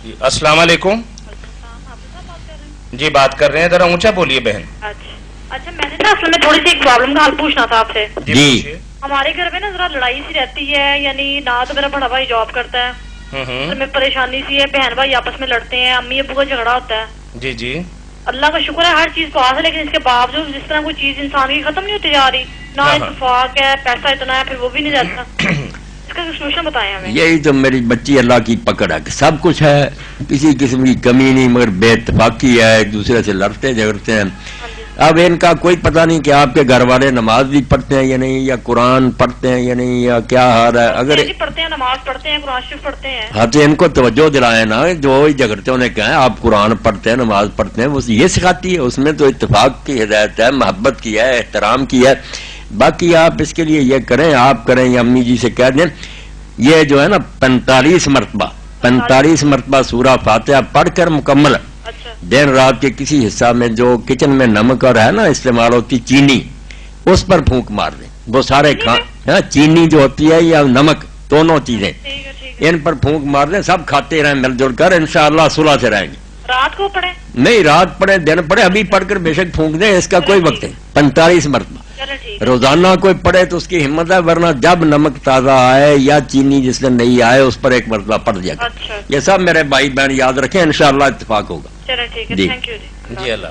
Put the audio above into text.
جی السلام علیکم. جی بات کر رہے ہیں, ذرا اونچا بولیے بہن. اچھا میں نے نا اصل میں تھوڑی سی ایک پرابلم کا حل پوچھنا تھا آپ سے. جی ہمارے گھر میں نا ذرا لڑائی سی رہتی ہے, یعنی نہ تو میرا بڑا بھائی جاب کرتا ہے, میں پریشانی سی ہے, بہن بھائی آپس میں لڑتے ہیں, امی ابو کا جھگڑا ہوتا ہے. جی جی اللہ کا شکر ہے ہر چیز پاس ہے, لیکن اس کے باوجود جس طرح کوئی چیز انسان کی ختم نہیں ہوتی جا رہی, نہ اتفاق ہے, پیسہ اتنا ہے پھر وہ بھی نہیں رہتا. اس کا سولوشن بتائیں ہمیں. یہی تو میری بچی اللہ کی پکڑ ہے کہ سب کچھ ہے, کسی قسم کی کمی نہیں, مگر بے اتفاقی ہے, ایک دوسرے سے لڑتے جھگڑتے ہیں. اب ان کا کوئی پتہ نہیں کہ آپ کے گھر والے نماز بھی پڑھتے ہیں یا نہیں, یا قرآن پڑھتے ہیں یا نہیں, یا کیا حال ہے. اگر پڑھتے ہیں, نماز پڑھتے ہیں, قرآن شریف پڑھتے ہیں. ہاں تو ان کو توجہ دلائیں نا, جو جھگڑتے انہیں کہیں آپ قرآن پڑھتے ہیں, نماز پڑھتے ہیں, وہ یہ سکھاتی ہے. اس میں تو اتفاق کی ہدایت ہے, محبت کی ہے, احترام کی ہے. باقی آپ اس کے لیے یہ کریں, آپ کریں یا امی جی سے کہہ دیں, یہ جو ہے نا 45 مرتبہ سورہ فاتحہ پڑھ کر مکمل دن رات کے کسی حصہ میں جو کچن میں نمک اور ہے نا استعمال ہوتی چینی, اس پر پھونک مار دیں. وہ سارے چینی جو ہوتی ہے یا نمک, دونوں چیزیں ان پر پھونک مار دیں, سب کھاتے رہیں مل جل کر, انشاءاللہ صلح سے رہیں گے. رات کو پڑھیں نہیں, رات پڑھیں, دن پڑھیں, ابھی پڑھ کر بے شک پھونک دیں, اس کا کوئی وقت نہیں. 45 مرتبہ روزانہ کوئی پڑھے تو اس کی ہمت ہے, ورنہ جب نمک تازہ آئے یا چینی جس دن نہیں آئے اس پر ایک مرتبہ پڑھ دیا. یہ سب میرے بھائی بہن یاد رکھیں, انشاءاللہ اتفاق ہوگا. چلو ٹھیک ہے, جی تھینک یو. G Allah